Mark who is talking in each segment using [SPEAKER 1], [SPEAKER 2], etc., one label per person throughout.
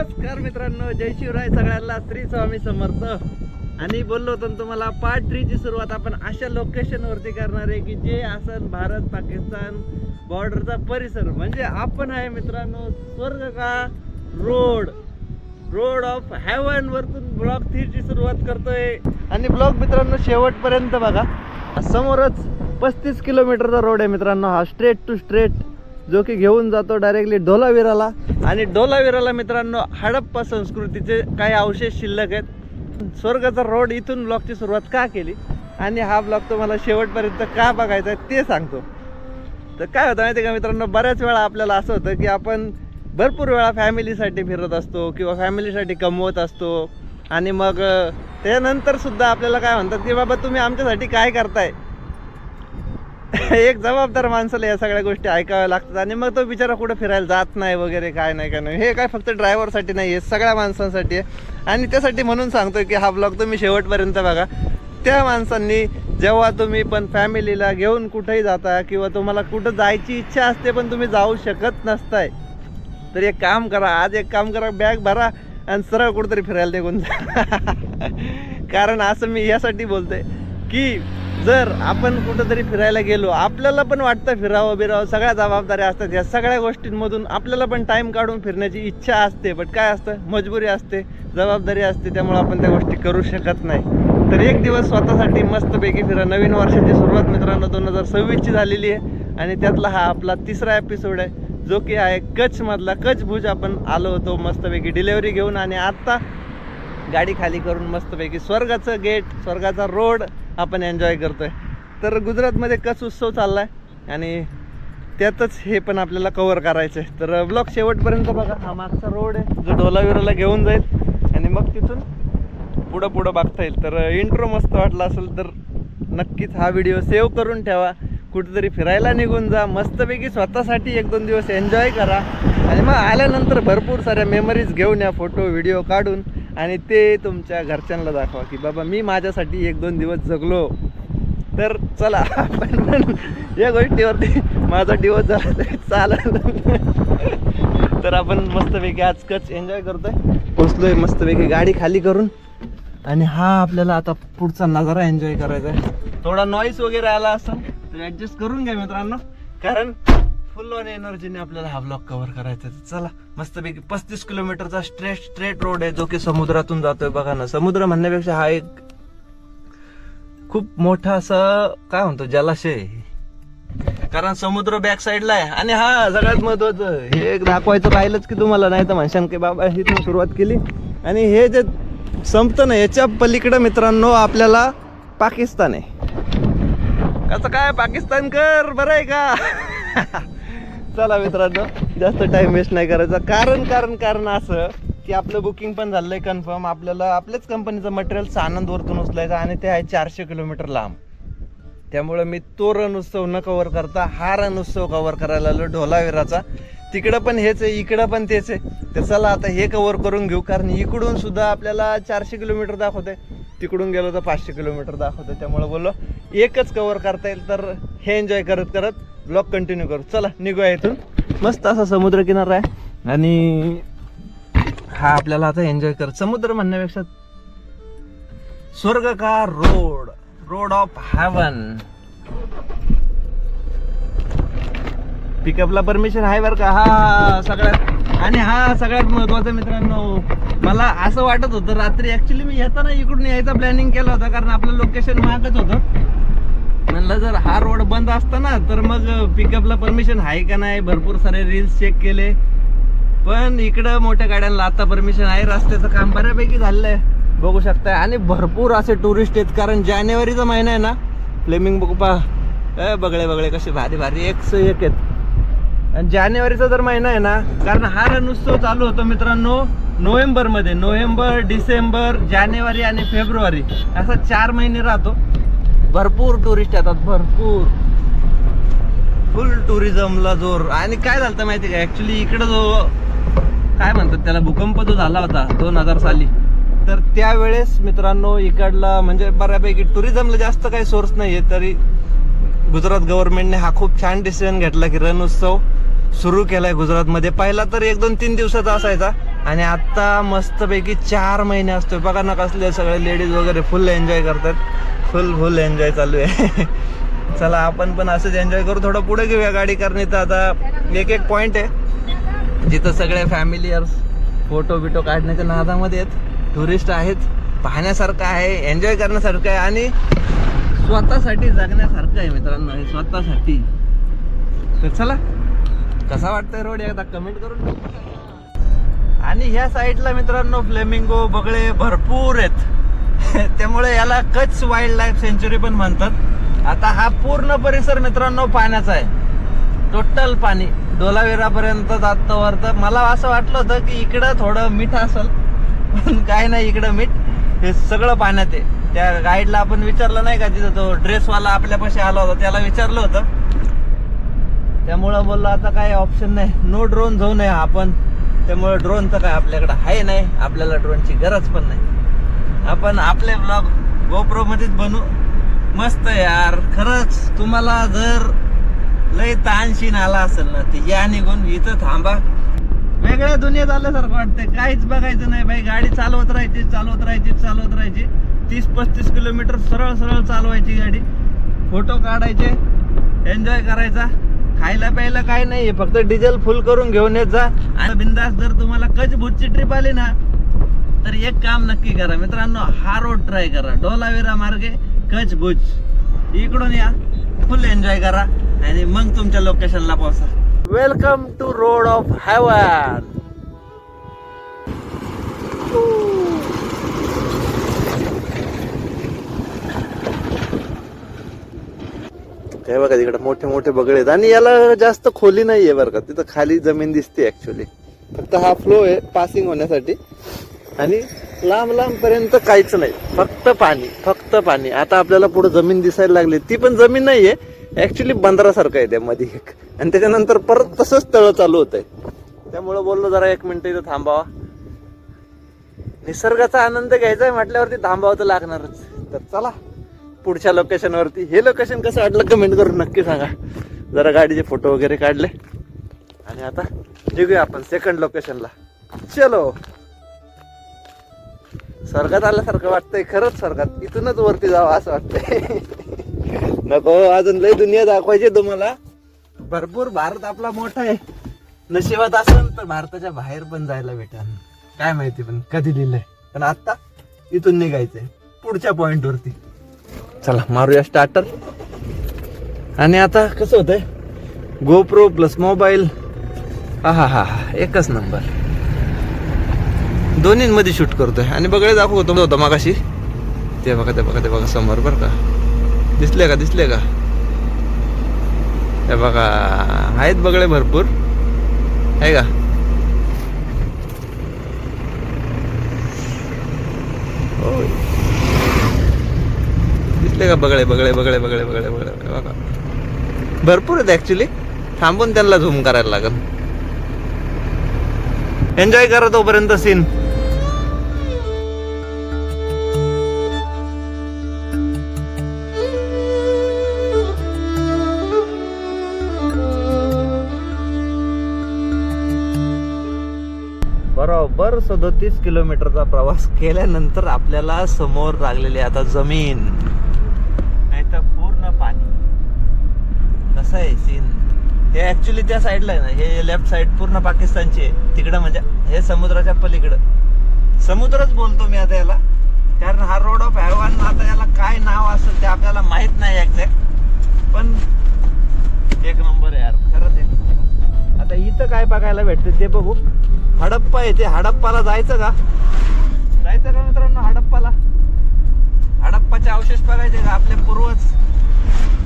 [SPEAKER 1] नमस्कार मित्रांनो, जय शिवराय सगळ्यांना, श्री स्वामी समर्थ. आणि बोललो होतो ना तुम्हाला, पार्ट 3 ची सुरुवात आपण अशा लोकेशन वरती करणार आहे की जे असन भारत पाकिस्तान बॉर्डरचा परिसर. म्हणजे आपण आहे मित्रांनो स्वर्ग का रोड ऑफ हेवन वरतून ब्लॉग 3 ची सुरुवात करतोय. आणि ब्लॉग मित्रांनो शेवटपर्यंत बघा. समोरच 35 किलोमीटरचा रोड आहे मित्रांनो, हा स्ट्रेट टू स्ट्रेट, जो की घेऊन जातो डायरेक्टली डोलाविराला. आणि डोलाविराला मित्रांनो हडप्पा संस्कृतीचे काही अवशेष शिल्लक आहेत. स्वर्गाचा रोड इथून ब्लॉगची सुरुवात का केली आणि हा ब्लॉग तुम्हाला शेवटपर्यंत का बघायचा आहे ते सांगतो. तर काय होतं माहिती आहे का मित्रांनो, बऱ्याच वेळा आपल्याला असं होतं की आपण भरपूर वेळा फॅमिलीसाठी फिरत असतो किंवा फॅमिलीसाठी कमवत असतो. आणि मग त्यानंतर सुद्धा आपल्याला काय म्हणतात की बाबा तुम्ही आमच्यासाठी काय करताय. एक जबाबदार माणसाला या सगळ्या गोष्टी ऐकाव्या लागतात. आणि मग तो बिचारा कुठं फिरायला जात नाही वगैरे, काय नाही. हे काय फक्त ड्रायव्हरसाठी नाही, हे सगळ्या माणसांसाठी आहे. आणि त्यासाठी म्हणून सांगतोय की हा ब्लॉग तुम्ही शेवटपर्यंत बघा. त्या माणसांनी जेव्हा तुम्ही पण फॅमिलीला घेऊन कुठेही जाता किंवा तुम्हाला कुठं जायची इच्छा असते पण तुम्ही जाऊ शकत नसताय, तर एक काम करा, आज एक काम करा, बॅग भरा आणि सरळ कुठंतरी फिरायला निघून जा. कारण असं मी यासाठी बोलतोय की जर आपण कुठंतरी फिरायला गेलो, आपल्याला पण वाटतं फिरावं बिरावं, सगळ्या जबाबदाऱ्या असतात, या सगळ्या गोष्टींमधून आपल्याला पण टाईम काढून फिरण्याची इच्छा असते, बट काय असतं, मजबुरी असते, जबाबदारी असते, त्यामुळे आपण त्या गोष्टी करू शकत नाही. तर एक दिवस स्वतःसाठी मस्तपैकी फिरा. नवीन वर्षाची सुरुवात मित्रांनो 2026ची झालेली आहे आणि त्यातला हा आपला 3रा एपिसोड आहे, जो की आहे कच्छमधला. कच्छ भुज आपण आलो होतो मस्तपैकी डिलेवरी घेऊन आणि आत्ता गाडी खाली करून मस्तपैकी स्वर्गाचं गेट, स्वर्गाचा रोड आपण एन्जॉय करतोय. तर गुजरातमध्ये कच्छ उत्सव चाललाय आणि त्यातच हे पण आपल्याला कव्हर करायचं आहे. तर ब्लॉग शेवटपर्यंत बघा. हा मागचा रोड आहे जो डोलाविराला घेऊन जाईल आणि मग तिथून पुढं बघता येईल. तर इंट्रो मस्त वाटला असेल तर नक्कीच हा व्हिडिओ सेव्ह करून ठेवा. कुठेतरी फिरायला निघून जा, मस्तपैकी स्वतःसाठी 1-2 दिवस एन्जॉय करा आणि मग आल्यानंतर भरपूर साऱ्या मेमरीज घेऊन या, फोटो व्हिडिओ काढून, आणि ते तुमच्या घरच्यांना दाखवा की बाबा मी माझ्यासाठी 1-2 दिवस जगलो. तर चला आपण या गोष्टीवरती माझा दिवस झाला तरी चालेल. तर आपण मस्तपैकी आज कच्छ एन्जॉय करतोय, पोचलोय मस्तपैकी गाडी खाली करून. आणि हा आपल्याला आता पुढचा नजारा एन्जॉय करायचा आहे. थोडा नॉईस वगैरे आला असेल तर ॲडजस्ट करून घ्या मित्रांनो, कारण फुल ऑन एनर्जीने आपल्याला हा ब्लॉग कव्हर करायचा आहे. चला मस्तपैकी 35 किलोमीटरचा स्ट्रेट रोड आहे, जो की समुद्रातून जातोय. बघा ना, समुद्र म्हणण्यापेक्षा हा एक खूप मोठा असं काय म्हणतो जलाशय, कारण समुद्र बॅक साईडला आहे. आणि हा सगळ्यात महत्वाचं हे एक दाखवायचं राहिलंच की तुम्हाला, नाही तर म्हणशान की बाबा इथून सुरुवात केली आणि हे जे संपतं ना याच्या पलीकडे मित्रांनो आपल्याला पाकिस्तान आहे. कसं काय पाकिस्तान कर बरं आहे का. चला मित्रांनो जास्त टाइम वेस्ट नाही करायचा. कारण असं की आपलं बुकिंग पण झालंय कन्फर्म. आपल्याला आपल्याच कंपनीचं मटेरियल सानंदवरतून उचलायचं आणि ते आहे 400 किलोमीटर लांब. त्यामुळं मी तो रण उत्सव न कव्हर करता हा रण उत्सव कव्हर करायला आलो डोलाविराचा. तिकडं पण हेच आहे, इकडं पण तेच आहे. तर चला आता हे कव्हर करून घेऊ, कारण इकडून सुद्धा आपल्याला 400 किलोमीटर दाखवतंय, तिकडून गेलो तर 500 किलोमीटर दाखवतंय. त्यामुळे बोललो एकच कव्हर करता येईल, तर हे एन्जॉय करत ब्लॉग कंटिन्यू करू. चला निघूया इथून. मस्त असा समुद्र किनारा आहे आणि हा आपल्याला आता एन्जॉय कर. समुद्र म्हणण्यापेक्षा स्वर्ग का रोड ऑफ हेवन. पिकअपला परमिशन आहे बरं का. हा सगळ्यात आणि हा सगळ्यात महत्वाचं मित्रांनो, मला असं वाटत होतं रात्री, ऍक्च्युली मी येताना इकडून यायचा प्लॅनिंग केला होता, कारण आपलं लोकेशन मागच होतं. म्हणलं जर हा रोड बंद असता ना तर मग पिकअपला परमिशन आहे का नाही. भरपूर सारे रील्स चेक केले, पण इकडं मोठ्या गाड्यांना आता परमिशन आहे. रस्त्याचं काम बऱ्यापैकी झालेलं आहे, बघू शकताय. आणि भरपूर असे टुरिस्ट आहेत, कारण जानेवारीचा महिना आहे ना. फ्लेमिंग बुकपा बगळे कसे भारी 101 आहेत. आणि जानेवारीचा जर महिना आहे ना, कारण हा रण उत्सव चालू होतो मित्रांनो नोव्हेंबरमध्ये. नोव्हेंबर, डिसेंबर, जानेवारी आणि फेब्रुवारी असा 4 महिने राहतो. भरपूर टुरिस्ट येतात, भरपूर फुल टुरिझमला जोर. आणि काय झालं माहिती का, ऍक्च्युली इकडं जो काय म्हणतात त्याला भूकंप जो झाला होता 2000 साली, तर त्यावेळेस मित्रांनो इकडला म्हणजे बऱ्यापैकी टुरिझमला जास्त काही सोर्स नाही आहे. तरी गुजरात गव्हर्नमेंटने हा खूप छान डिसिजन घेतला की रण उत्सव सुरू केलाय गुजरातमध्ये. पहिला तर 1-2-3 दिवसाचा असायचा, आणि आता मस्तपैकी 4 महिने असतोय. बघा ना कसले सगळे लेडीज वगैरे फुल एन्जॉय करतात. फुल एन्जॉय चालू आहे. चला आपण पण असंच एन्जॉय करू. थोडं पुढे घेऊया गाडी, कारण इथं आता एक पॉइंट आहे जिथं सगळे फॅमिलीयर्स फोटो बिटो काढण्याच्या नादामध्ये आहेत. टुरिस्ट आहेत, पाहण्यासारखं आहे, एन्जॉय करण्यासारखं आहे आणि स्वतःसाठी जगण्यासारखं आहे मित्रांनो, हे स्वतःसाठी. तर चला, कसा वाटतंय रोड एकदा कमेंट करून. आणि ह्या साईडला मित्रांनो फ्लेमिंगो बगळे भरपूर आहेत. त्यामुळे याला कच्छ वाईल्ड लाईफ सेंच्युरी पण म्हणतात. आता हा पूर्ण परिसर मित्रांनो पाण्याचा आहे, टोटल पाणी डोलावेरापर्यंत जातं वरतं. मला असं वाटलं होतं की इकडं थोडं मीठ असेल, पण काय नाही, इकडं मीठ हे सगळं पाण्यात आहे. त्या गाईडला आपण विचारलं नाही का, तिथं तो ड्रेसवाला आपल्यापाशी आला होता, त्याला विचारलं होतं. त्यामुळं बोललो आता काय ऑप्शन नाही, नो ड्रोन झोन आहे आपण. त्यामुळे ड्रोनचं काय आपल्याकडं आहे नाही, आपल्याला ड्रोनची गरज पण नाही. आपण आपले ब्लॉग गोप्रो मध्येच बनवू. मस्त यार, खरंच तुम्हाला जर लय ताणशीन आला असेल ना, ते या निघून इथं थांबा. वेगळ्या दुनियेत आल्यासारखं वाटतंय. काहीच बघायचं नाही बाई, गाडी चालवत राहायची 30-35 किलोमीटर सरळ चालवायची गाडी. फोटो काढायचे, एन्जॉय करायचा. खायला प्यायला काय नाही, फक्त डिझेल फुल करून घेऊन येत जा. आणि बिंदास जर तुम्हाला कच्छ भुजची ट्रिप आली ना, तर एक काम नक्की करा मित्रांनो, हा रोड ट्राय करा. डोलावेरा मार्गे कच्छ भुज, इकडून या, फुल एन्जॉय करा आणि मग तुमच्या लोकेशनला पोहोचा. Welcome to road of heaven. काय बघा तिकडे मोठे बगळे आहेत आणि याला जास्त खोली नाहीये बरं का. तिथं खाली जमीन दिसते ऍक्च्युली, फक्त हा फ्लो आहे पासिंग होण्यासाठी. आणि लांब पर्यंत काहीच नाही, फक्त पाणी. आता आपल्याला पुढे जमीन दिसायला लागली, ती पण जमीन नाहीये ऍक्च्युली, बंदरासारखं आहे त्यामध्ये एक. आणि त्याच्यानंतर परत तसंच तळ चालू होत आहे. त्यामुळे बोललो जरा 1 मिनिट इथं थांबावा, निसर्गाचा आनंद घ्यायचा आहे म्हटल्यावरती थांबावं तर लागणारच. तर चला पुढच्या लोकेशन वरती. हे लोकेशन कसं वाटलं कमेंट करून नक्की सांगा. जरा गाडीचे फोटो वगैरे काढले आणि आता निघूया आपण सेकंड लोकेशनला. चलो. स्वर्गात आल्यासारखं वाटतंय, खरंच स्वर्गात. इथूनच वरती जावं असं वाटतंय. नको, अजून लय दुनिया दाखवायची तुम्हाला. भरपूर. भारत आपला मोठा आहे, नशिबात असेल तर भारताच्या बाहेर पण जायला भेटेल, काय माहिती पण कधी लिहिलंय. पण आता इथून निघायचंय पुढच्या पॉइंट वरती. चला मारूया स्टार्टर. आणि आता कसं होतंय, गोप्रो प्लस मोबाईल, हा एकच नंबर. दोन्हींमध्ये शूट करतोय आणि बगळे दाखवतो होतं मागाशी. ते बघा समोर बरं का, दिसले का? ते बघा आहेत बगळे भरपूर, आहे का? दिसले का बगळे बघा भरपूर आहेत ऍक्च्युली. थांबून त्यांना झूम करायला लागेल. एन्जॉय करा तोपर्यंत सीन. बरोबर 37 किलोमीटरचा प्रवास केल्यानंतर आपल्याला समोर लागलेली आता जमीन, नाही तर पूर्ण पाणी. कसं आहे सीन हे ऍक्च्युली त्या साईडला आहे ना, हे लेफ्ट साईड पूर्ण पाकिस्तानची आहे. तिकडं म्हणजे हे समुद्राच्या पलीकडं, समुद्रच बोलतो मी आता याला, कारण हा रोड ऑफ हेवन. आता याला काय नाव असेल ते आपल्याला माहित नाही एक्झॅक्ट, पण एक नंबर आहे यार, खरंच आहे. आता इथं काय बघायला भेटते ते बघू. हडप्पा येते, हडप्पाला जायचं का मित्रांनो? हडप्पाचे अवशेष बघायचे का? आपले पूर्वज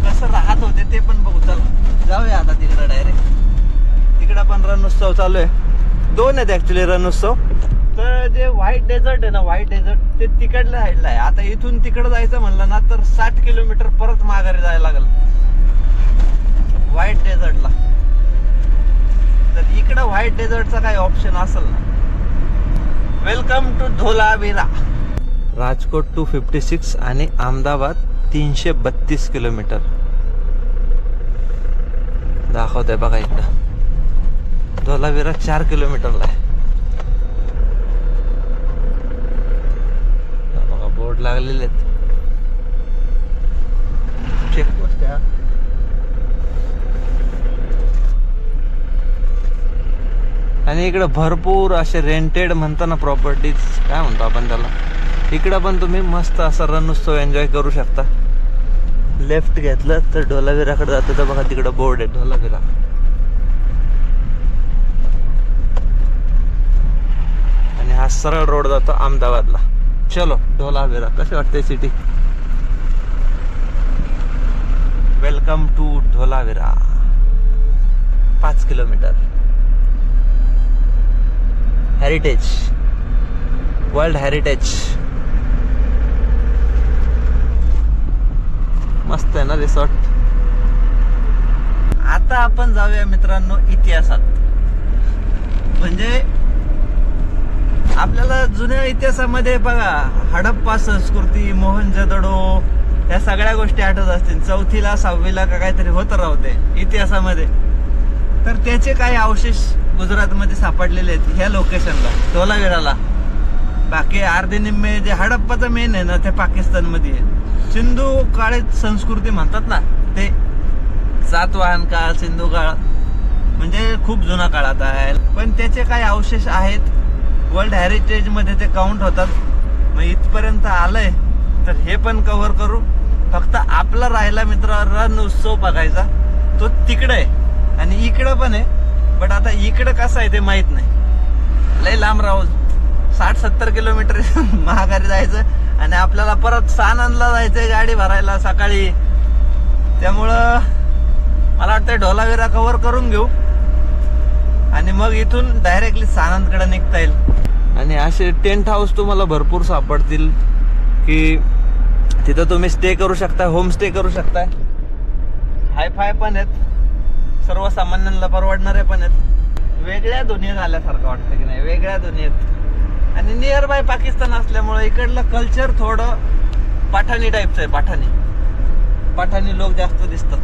[SPEAKER 1] कसं राहत होते ते पण बघू. चला जाऊया आता तिकडं डायरेक्ट. तिकडं पण रणोत्सव चालू आहे. 2 आहेत ऍक्च्युली रणोत्सव. तर जे व्हाईट डेझर्ट आहे ना, व्हाईट डेझर्ट ते तिकडल्या साईडला आहे. आता इथून तिकडं जायचं म्हणलं ना तर 60 किलोमीटर परत माघारी जायला लागेल व्हाईट डेझर्टला. तर इकडं व्हाईट डेझर्टचा काही ऑप्शन असेल ना. Welcome to Dholavira. राजकोट 256 आणि अहमदाबाद 332 किलोमीटर दाखवतंय बघा. इकडं धोलावीरा 4 किलोमीटरला आहे. बोर्ड लागलेले आहेत. चेकपोस्ट आहे. आणि इकडे भरपूर असे रेंटेड म्हणताना प्रॉपर्टीज, काय म्हणतो आपण त्याला, इकडं पण तुम्ही मस्त असा रण उत्सव एन्जॉय करू शकता. लेफ्ट घेतलं तर ढोलावीराकडे जातं, तर बघा तिकडं बोर्ड आहे ढोलावीरा. आणि हा सरळ रोड जातो अहमदाबादला. चलो ढोलावीरा. कसे वाटते city? Welcome to Dholavira. 5 kilometre. Heritage, world heritage. मस्त आहे ना रिसॉर्ट. आता आपण जाऊया मित्रांनो इतिहासात. म्हणजे आपल्याला जुन्या इतिहासामध्ये बघा, हडप्पा संस्कृती, मोहनजोदडो, या सगळ्या गोष्टी आठवत असतील. 4थीला 6वीला का काहीतरी होतं राहते इतिहासामध्ये. तर त्याचे काही अवशेष गुजरातमध्ये सापडलेले आहेत ह्या लोकेशनला, ढोलावीराला. बाकी अर्धे निम्मे जे हडप्पाचं मेन आहे ना, ते पाकिस्तानमध्ये आहे. सिंधू काळी संस्कृती म्हणतात ना, ते सातवाहन काळ, सिंधू काळ, म्हणजे खूप जुना काळ आता आहे. पण त्याचे काही अवशेष आहेत, वर्ल्ड हेरिटेज मध्ये ते काउंट होतात. मग इथपर्यंत आलंय तर हे पण कव्हर करू. फक्त आपला राहिला मित्र रण उत्सव बघायचा, तो तिकडे आहे आणि इकडं पण आहे. बट आता इकडं कसं आहे ते माहित नाही. लय लांब राहू, 60-70 किलोमीटर महागारी जायचं आणि आपल्याला परत सानंदला जायचंय गाडी भरायला सकाळी. त्यामुळं मला वाटतं ढोलावीरा कव्हर करून घेऊ आणि मग इथून डायरेक्टली सानंदकडे निघता येईल. आणि असे टेंट हाऊस तुम्हाला भरपूर सापडतील की तिथं तुम्ही स्टे करू शकता, होम स्टे करू शकताय. हायफाय पण आहेत, सर्वसामान्यांना परवडणारे पण आहेत. वेगळ्या दुनियेत आल्यासारखं वाटतं की नाही, वेगळ्या दुनियेत. आणि नियर बाय पाकिस्तान असल्यामुळे इकडलं कल्चर थोडं पठाणी टाईपचं आहे. पठाणी लोक जास्त दिसतात.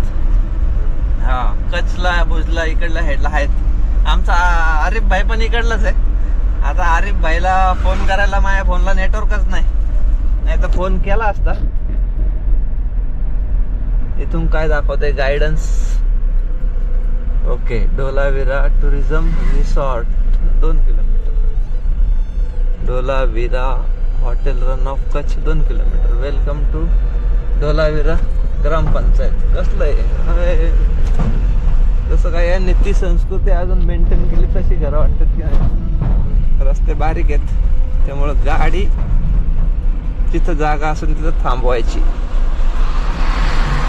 [SPEAKER 1] हा, कच्छला, भुजला इकडला हेडला आहेत. आमचा आरिफ भाई पण इकडलाच आहे. आता आरिफ भाईला फोन करायला माझ्या फोनला नेटवर्कच नाही तर फोन केला असता. इथून काय दाखवतंय guidance. Okay, Dholavira tourism resort 2 kilometre. Dholavira hotel run of Kutch 2 kilometre. Welcome to Dholavira gram panchayat. कसलं आहे तसं काय, या नीती संस्कृती अजून मेंटेन केली तशी घरं वाटतात की नाही. रस्ते बारीक आहेत त्यामुळं गाडी जिथं जागा असून तिथं थांबवायची.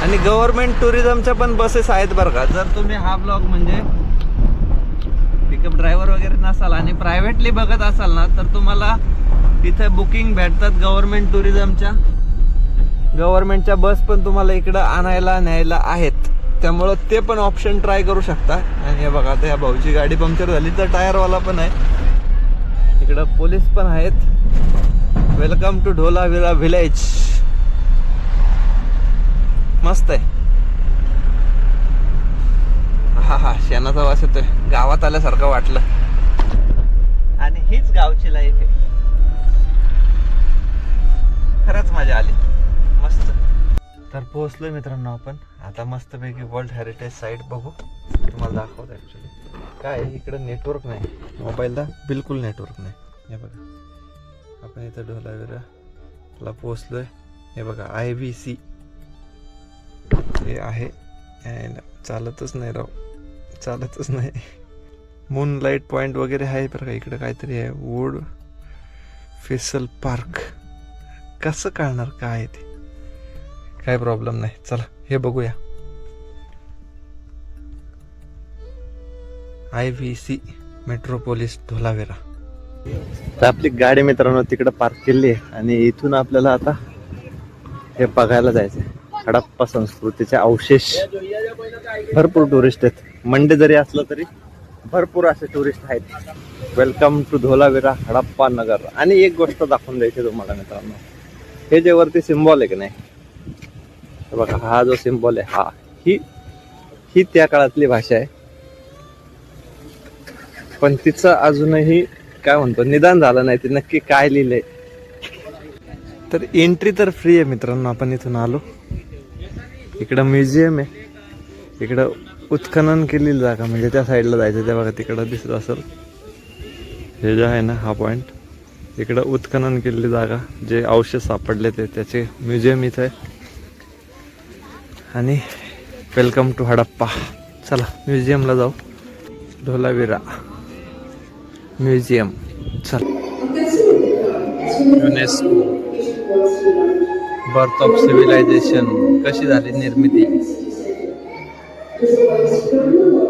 [SPEAKER 1] आणि गव्हर्नमेंट टुरिझमच्या पण बसेस आहेत बरं का. जर तुम्ही हा ब्लॉग म्हणजे पिकअप ड्रायव्हर वगैरे नसाल आणि प्रायव्हेटली बघत असाल ना, तर तुम्हाला तिथे बुकिंग भेटतात गव्हर्नमेंट टुरिझमच्या. गव्हर्नमेंटच्या बस पण तुम्हाला इकडं आणायला न्यायला आहेत. त्यामुळं ते पण ऑप्शन ट्राय करू शकता. आणि हे बघा, आता या भाऊची गाडी पंक्चर झाली तर टायरवाला पण आहे. इकडं पोलीस पण आहेत. Welcome to Dholavira village. मस्त आहे. हा, शेणाचा वास येतोय. गावात आल्यासारखं वाटलं. आणि हीच गावची लाईफ आहे. खरंच मजा आली, मस्त. तर पोहोचलोय मित्रांनो आपण आता मस्तपैकी वर्ल्ड हेरिटेज साईट बघू. तुम्हाला दाखवतो. ॲक्च्युली काय इकडं नेटवर्क नाही, मोबाईलला बिलकुल नेटवर्क नाही. हे बघा, आपण इथं ढोलावीराला पोहोचलोय. हे बघा, IBC हे आहे. चालतच नाही राव, चालतच नाही. मूनलाईट पॉइंट वगैरे आहे बरं का. इकडं काहीतरी आहे, वूड फेसल पार्क. कसं कळणार काय आहे ते, काय प्रॉब्लेम नाही. चला हे बघूया. IBC metropolis Dholavira. तर आपली गाडी मित्रांनो तिकडे पार्क केली आहे आणि इथून आपल्याला आता हे बघायला जायचं आहे. हडप्पा संस्कृतीचे अवशेष. भरपूर टुरिस्ट आहेत. मंडे जरी असलं तरी भरपूर असे टुरिस्ट आहेत. वेलकम टू ढोलावीरा हडप्पा नगर. आणि एक गोष्ट दाखवून द्यायची तुम्हाला मित्रांनो, हे जे वरती सिम्बॉल आहे की नाही, बघा हा जो सिम्बॉल आहे, हा ही त्या काळातली भाषा आहे. पण तिचं अजूनही काय म्हणतो निदान झालं नाही, ते नक्की काय लिहिलंय. तर एंट्री तर फ्री आहे मित्रांनो. आपण इथून आलो, इकडं म्युझियम आहे, इकडं उत्खनन केलेली जागा म्हणजे त्या साईडला जायचं. त्या बघा तिकडं दिसत असेल हे जे आहे ना हा पॉईंट, इकडं उत्खनन केलेली जागा, जे अवशेष सापडले त्याचे म्युझियम इथं आहे. आणि वेलकम टू हडप्पा. चला म्युझियमला जाऊ. धोलावीरा म्युझियम. चल. युनेस्को बर्थ ऑफ सिव्हिलायझेशन, कशी झाली निर्मिती,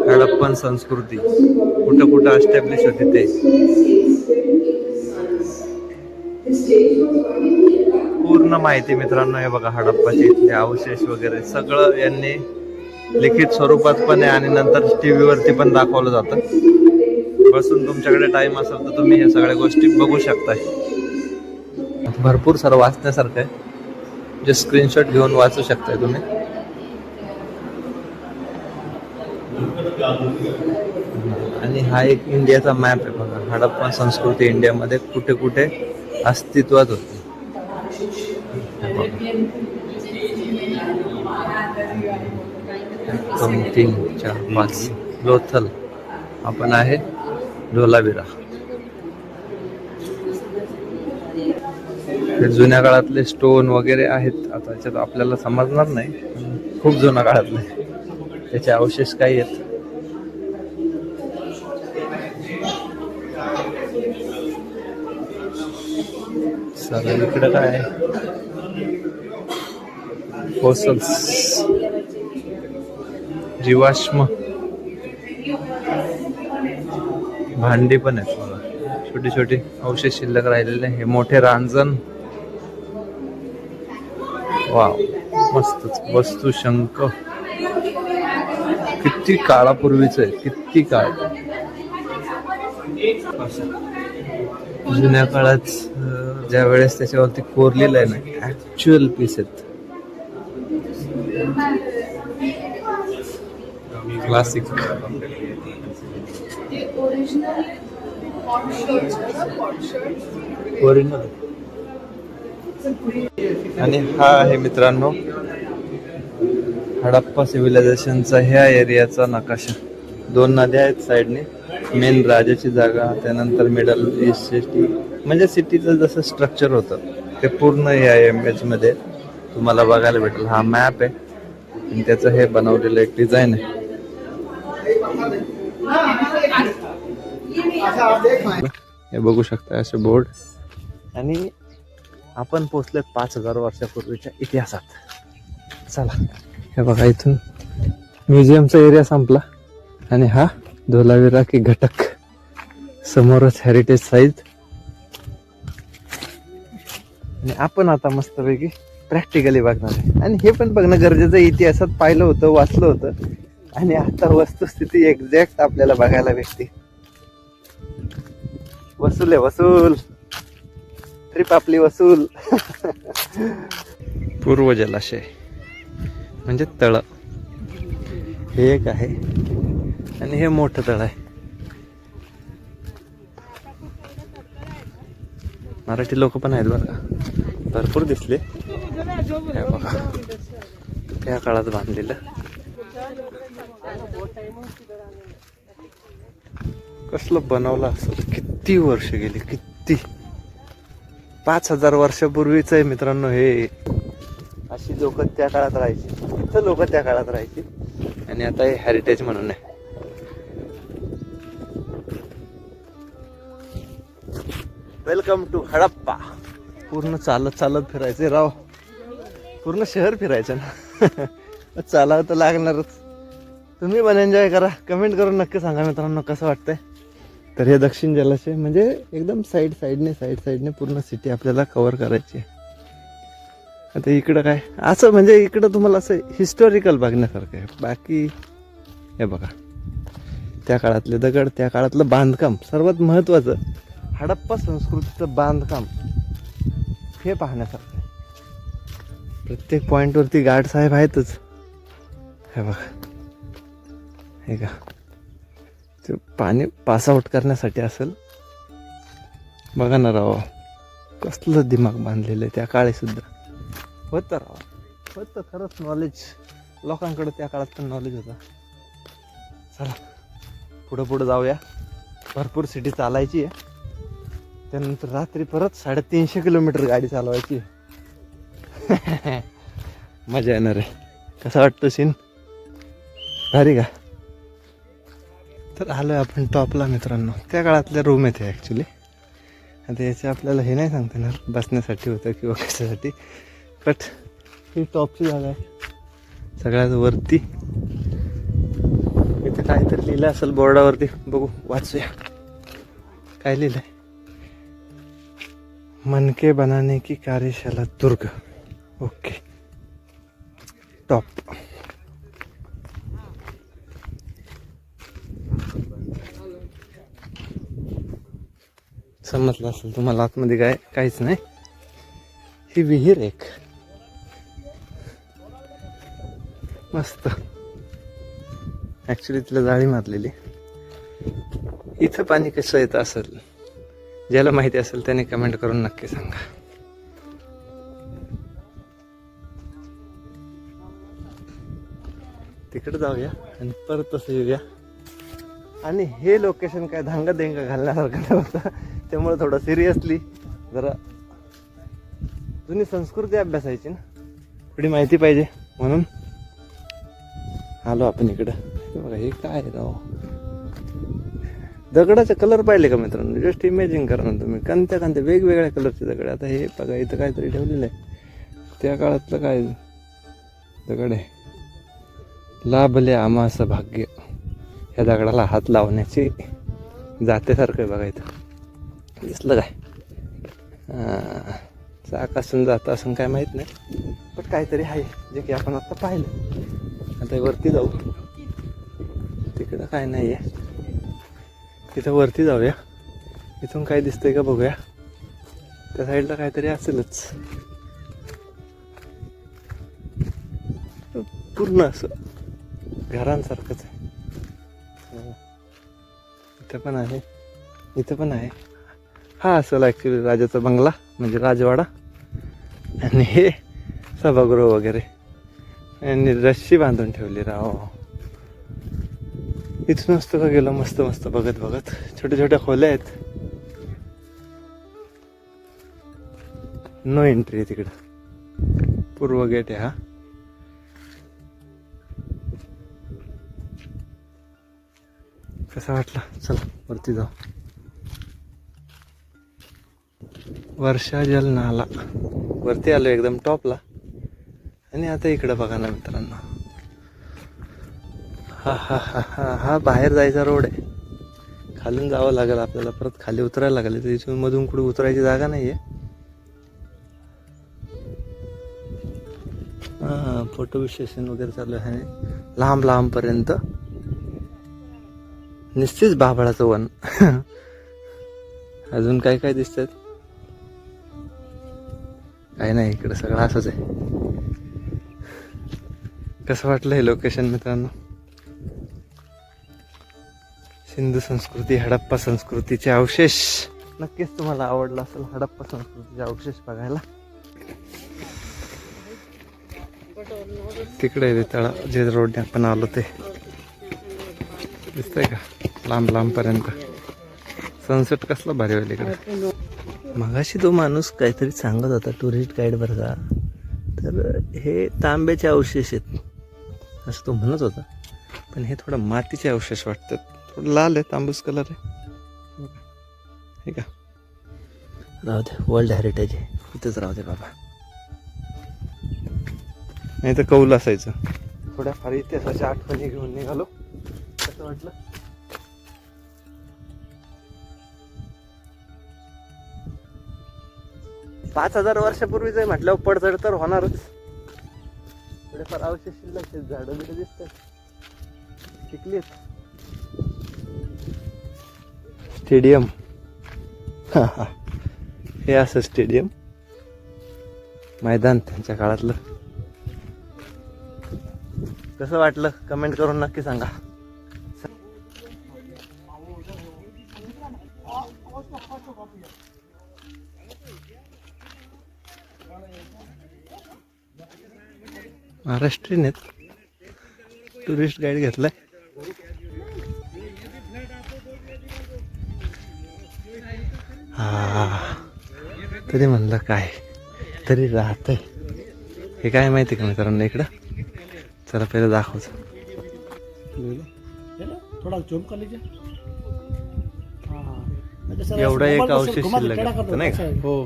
[SPEAKER 1] हडप्पन संस्कृती कुठं कुठं एस्टॅब्लिश होती ते. पूर्ण माहिती मित्रांनो हे बघा, हडप्पाचे इथले अवशेष वगैरे सगळं यांनी लिखित स्वरूपात पण आहे आणि नंतर टीव्ही वरती पण दाखवलं जातं. बसून तुमच्याकडे टाइम असेल तर तुम्ही ह्या सगळ्या गोष्टी बघू शकताय. भरपूर सारं वाचण्यासारखं आहे, जे स्क्रीनशॉट घेऊन वाचू शकताय तुम्ही. आणि हा एक इंडियाचा मॅप आहे बघा. हडप्पा संस्कृती इंडियामध्ये कुठे कुठे अस्तित्वात होती. दोन, 3, 4, 5 लोथल. आपण आहे धोलावीरा. हे जुन्या काळातले स्टोन वगैरे आहेत. आता याच्यात आपल्याला समजणार नाही, खूप जुन्या काळातले त्याचे अवशेष काही आहेत. सर इकडं काय आहे, फोसल्स, जीवाश्म भांडी पण आहेत बघा. छोटी छोटी अवशेष शिल्लक राहिलेले. हे मोठे रांजण, वाव मस्तच. वस्तू शंख किती काळापूर्वीच आहे, किती काळ. जुन्या काळात ज्या वेळेस त्याच्यावरती कोरलेलं आहे ना, ऍक्च्युअल पीस आहेत. Classic original. आणि हा आहे मित्रांनो हडप्पा सिव्हिलायझेशनचा ह्या एरियाचा नकाशा. 2 नद्या आहेत साईडने, मेन राजाची जागा, त्यानंतर मिडल ईस्ट सिटी. म्हणजे सिटीचं जसं स्ट्रक्चर होतं ते पूर्ण या इमेज मध्ये तुम्हाला बघायला भेटेल. हा मॅप आहे आणि त्याचं हे बनवलेलं एक डिझाईन आहे. हे बघू शकता असे बोर्ड. आणि आपण पोहोचले 5000 वर्षापूर्वीच्या इतिहासात. चला हे बघा, इथून म्युझियमचा एरिया संपला आणि हा धोलावीरा की घटक समोरच हेरिटेज साईट. आणि आपण आता मस्तपैकी प्रॅक्टिकली बघणार आहे. आणि हे पण बघणं गरजेचं, इतिहासात पाहिलं होतं, वाचलं होतं आणि आता वस्तुस्थिती एक्झॅक्ट आपल्याला बघायला भेटते. वसूल आहे, वसूल. ट्रिप आपली वसूल. पूर्व जलाशय म्हणजे तळ हे एक आहे आणि हे मोठं तळ आहे. मराठी लोक पण आहेत बरं का, भरपूर दिसले. हे बघा त्या काळात बांधलेलं. कसलं बनवलं असेल, किती वर्ष गेली, किती. 5000 वर्षापूर्वीच आहे मित्रांनो हे. अशी लोक त्या काळात राहायची, इथं लोक त्या काळात राहायची. आणि आता हे हेरिटेज म्हणून आहे. Welcome to Harappa. पूर्ण चालत चालत फिरायचे राव, पूर्ण शहर फिरायचं ना. चालावं तर लागणारच. तुम्ही पण एन्जॉय करा, कमेंट करून नक्की सांगा मित्रांनो कसं वाटतंय. तर हे दक्षिण जलाशय म्हणजे एकदम साईडने पूर्ण सिटी आपल्याला कव्हर करायची आहे. आता इकडं काय असं म्हणजे इकडं तुम्हाला असं हिस्टॉरिकल बघण्यासारखं आहे. बाकी हे बघा त्या काळातले दगड, त्या काळातलं बांधकाम. सर्वात महत्त्वाचं हडप्पा संस्कृतीचं बांधकाम हे पाहण्यासारखं आहे. प्रत्येक पॉईंटवरती गार्ड साहेब आहेतच. हे बघा हे का, ते पाणी पास आउट करण्यासाठी असेल बघा ना राव. कसलं दिमाग बांधलेलं आहे त्या काळी सुद्धा. होतं राव, होतं खरंच नॉलेज लोकांकडे त्या काळात पण नॉलेज होतं. चला पुढं पुढं जाऊया. भरपूर सिटी चालायची आहे. त्यानंतर रात्री परत 350 किलोमीटर गाडी चालवायची आहे. मजा येणार आहे. कसा वाटतं सीन? भारी का? तर आलो आपण टॉपला मित्रांनो. त्या काळातल्या रूम येते ॲक्च्युली. आता याचे आपल्याला हे नाही सांगता येणार बसण्यासाठी होतं किंवा कशासाठी, बट ही टॉपची जागा आहे सगळ्यात वरती. इथे काहीतरी लिहिलं असेल बोर्डावरती, बघू वाचूया काय लिहिलंय. मनके बनाने की कार्यशाला दुर्ग. Okay, top. समजलं असेल तुम्हाला आतमध्ये काय काहीच नाही. ही विहीर एक मस्त, ॲक्च्युली तिला जाळी मारलेली. इथं पाणी कसं येतं असेल, ज्याला माहिती असेल त्याने कमेंट करून नक्की सांगा. तिकडे जाऊया आणि परत तसं येऊया. आणि हे लोकेशन काय धांगा देंगा घालण्यासारखं नव्हतं, त्यामुळे थोडं सिरियसली जरा जुनी संस्कृती अभ्यासायची ना, थोडी माहिती पाहिजे म्हणून आलो आपण इकडं. बघा हे काय राव, दगडाचे कलर पाहिले का मित्रांनो? जस्ट इमॅजिन करा ना तुम्ही, कोणत्या वेगवेगळ्या कलरचे दगड. आता हे बघा इथं काहीतरी ठेवलेलं आहे, त्या काळातलं काय दगड आहे. लाभले आम्हास भाग्य, ह्या दगडाला हात लावण्याची जातेसारखं आहे. बघा इथं दिसलं काय? चाक असून जातं असून काय माहीत नाही, पण काहीतरी आहे जे की आपण आता पाहिलं. आता वरती जाऊ. तिकडं काय नाही आहे, तिथं वरती जाऊया. इथून काय दिसतंय का बघूया. त्या साईडला काहीतरी असेलच. पूर्ण असं घरांसारखंच आहे. इथं पण आहे, इथं पण आहे. हा असेल ॲक्च्युली राजाचा बंगला म्हणजे राजवाडा. आणि हे सभागृह वगैरे, आणि रस्सी बांधून ठेवली राव. इथून असतं का गेलो मस्त मस्त बघत बघत. छोट्या छोट्या खोल्या आहेत. नो एंट्री आहे तिकडं, पूर्व गेट आहे हा. कसा वाटला? चला वरती जाऊ. वर्षा जल नाला, वरती आलो एकदम टॉपला. आणि आता इकडं बघा ना मित्रांनो, हा हा हा हा हा बाहेर जायचा रोड आहे. खालून जावं लागेल आपल्याला, परत खाली उतरायला लागेल. तर इथून मधून कुठे उतरायची जागा नाहीये. हा फोटो विशेषण वगैरे चालू आहे लांब लांब पर्यंत. निश्चित बाभळाचं वन. अजून काय काय दिसतात? काय नाही, इकडे सगळं असंच आहे. कसं वाटलं हे लोकेशन मित्रांनो? सिंधू संस्कृती, हडप्पा संस्कृतीचे अवशेष. नक्कीच तुम्हाला आवडला असेल हडप्पा संस्कृतीचे अवशेष बघायला. तिकडे तळा जे रोडने आपण आलो ते दिसतंय का लांब लांब पर्यंत. सनसेट कसला भारी होईल इकडे. मगाशी तो माणूस काहीतरी सांगत होता, टुरिस्ट गाईड बरं का, तर हे तांब्याचे अवशेष आहेत असं तो म्हणत होता. पण हे थोडं मातीचे अवशेष वाटतात. थोडं लाल आहे, तांबूस कलर आहे. हे का राहू दे, वर्ल्ड हेरिटेज आहे, इथंच राहू दे बाबा. नाही तर कौल असायचं. थोड्याफार इतिहासाच्या आठवणी घेऊन निघालो. कसं वाटलं? पाच 5000 वर्षापूर्वीच आहे म्हटल्यावर पडझड तर होणारच. थोडेफार अवशेष शिल्लक, झाडं बिडं दिसतात, शिकली. स्टेडियम, हा हा हे असं स्टेडियम मैदान त्यांच्या काळातलं. कसं वाटलं कमेंट करून नक्की सांगा. महाराष्ट्रीयन आहेत. टुरिस्ट गाईड घेतलाय. हा तरी म्हणलं काय तरी राहतंय. हे काय माहिती का मित्रांनो इकडं. चला पहिलं दाखवतो. एवढा एक अवशेष शिल्लक आहे फक्त, नाही का?
[SPEAKER 2] हो.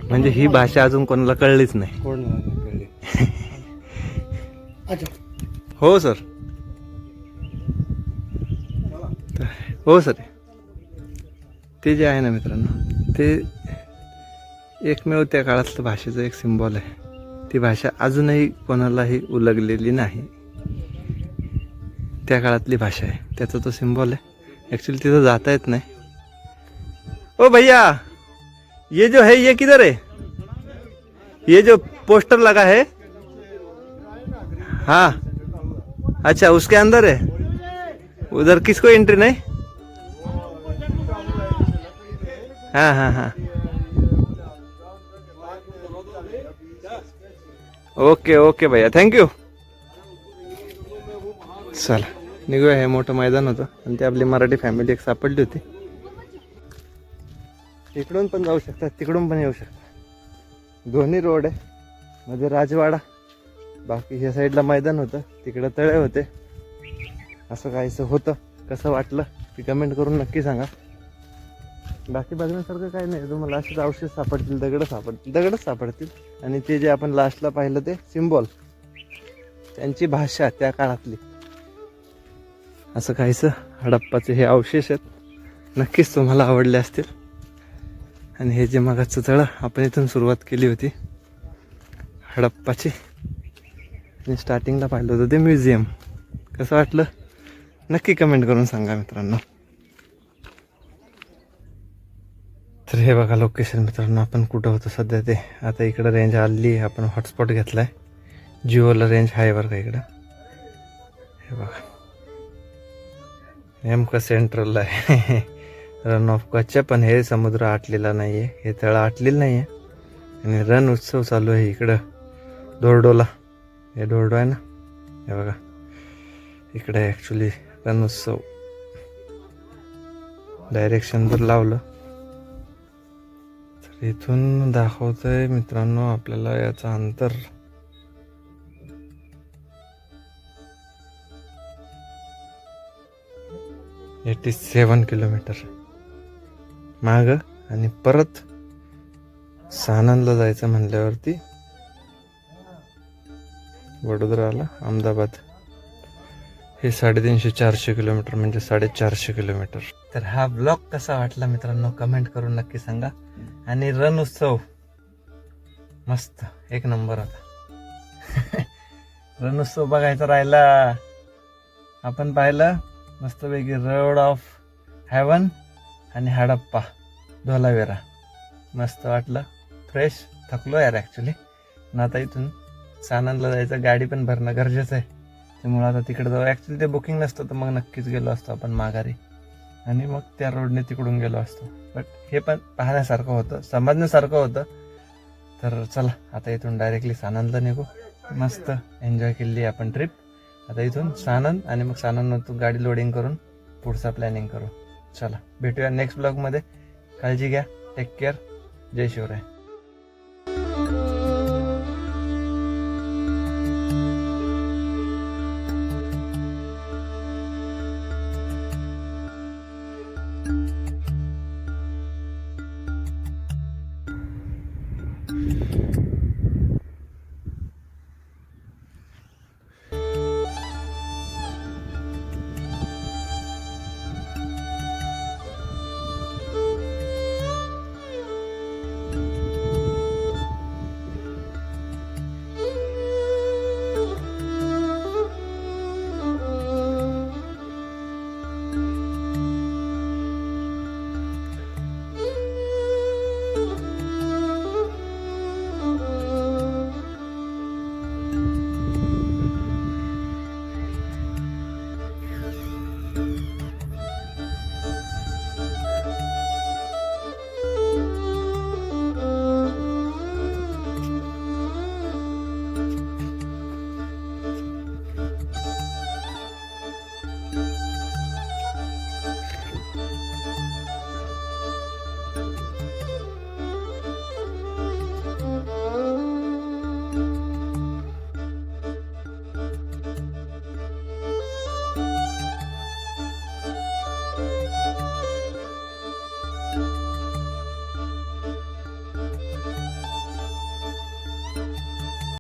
[SPEAKER 1] म्हणजे ही भाषा अजून कोणाला कळलीच नाही. हो सर. हो सर. ते जे आहे ना मित्रांनो, ते एकमेव त्या काळातलं भाषेचं एक सिम्बॉल आहे. ती भाषा अजूनही कोणालाही उलगलेली नाही. त्या काळातली भाषा आहे, त्याचा तो सिम्बॉल आहे. ॲक्च्युली तिथं जाता येत नाही. ओ भैया, ये जो है ये किधर है? ये जो पोस्टर लगा है, हाँ अच्छा उसके अंदर है. उधर किसको एंट्री नहीं? हाँ हाँ हाँ ओके ओके भैया, थँक्यू. चला निघूया. हे मोठं मैदान होतं आणि ते आपली मराठी फॅमिली एक सापडली होती. इकडून पण जाऊ शकतात, तिकडून पण येऊ शकतात. दोन्ही रोड आहे. मध्ये राजवाडा, बाकी ह्या साईडला मैदान होतं, तिकडं तळे होते. असं काहीसं होतं. कसं वाटलं ती कमेंट करून नक्की सांगा. बाकी बघण्यासारखं काही नाही. तुम्हाला असेच अवशेष सापडतील, दगडच सापडतील. आणि ते जे आपण लास्टला पाहिलं ते सिम्बॉल, त्यांची भाषा त्या काळातली, असं काहीसं हडप्पाचे हे अवशेष आहेत. नक्कीच तुम्हाला आवडले असतील. आणि हे जे मगाचं तळं आपण इथून सुरुवात केली होती हडप्पाची, आणि स्टार्टिंगला पाहिलं होतं ते म्युझियम, कसं वाटलं नक्की कमेंट करून सांगा मित्रांनो. तर हे बघा लोकेशन मित्रांनो, आपण कुठं होतो सध्या ते. आता इकडं रेंज आली, आपण हॉटस्पॉट घेतला आहे. जिओला रेंज आहे बरं का इकडं. हे बघा नेमकं सेंट्रलला आहे. रन ऑफ कच्छ, पण हे समुद्र आटलेला नाही आहे, हे तळं आटलेलं नाही आहे. आणि रण उत्सव चालू आहे इकडं दोरडोला. हे दोरडो आहे ना, हे बघा इकडे ॲक्च्युली रण उत्सव. डायरेक्शन जर लावलं तर इथून दाखवतंय मित्रांनो आपल्याला याचं अंतर. एटी 87 किलोमीटर मागं. आणि परत सानंदला जायचं म्हणल्यावरती वडोदराला अहमदाबाद हे 350-400 किलोमीटर, म्हणजे 450 किलोमीटर. तर हा ब्लॉग कसा वाटला मित्रांनो कमेंट करून नक्की सांगा. आणि रण उत्सव मस्त एक नंबर होता. रण उत्सव बघायचा राहिला. आपण पाहिलं मस्तपैकी रोड ऑफ हेवन आणि हडप्पा धोलावेरा. मस्त वाटलं, फ्रेश. थकलो यार ॲक्च्युली. ना आता इथून सानंदला जायचं, गाडी पण भरणं गरजेचं आहे. त्यामुळं आता तिकडे जाऊ. ॲक्च्युली ते बुकिंग नसतं तर मग नक्कीच गेलो असतो आपण माघारी, आणि मग त्या रोडने तिकडून गेलो असतो. बट हे पण पाहण्यासारखं होतं, समजण्यासारखं होतं. तर चला आता इथून डायरेक्टली सानंदला निघू. मस्त एन्जॉय केली आपण ट्रिप. आता इथून सानंद, आणि मग सानंदमधून गाडी लोडिंग करून पुढचा प्लॅनिंग करू. चला भेटूया नेक्स्ट ब्लॉगमध्ये. काळजी घ्या, टेक केअर. जय शिवराय.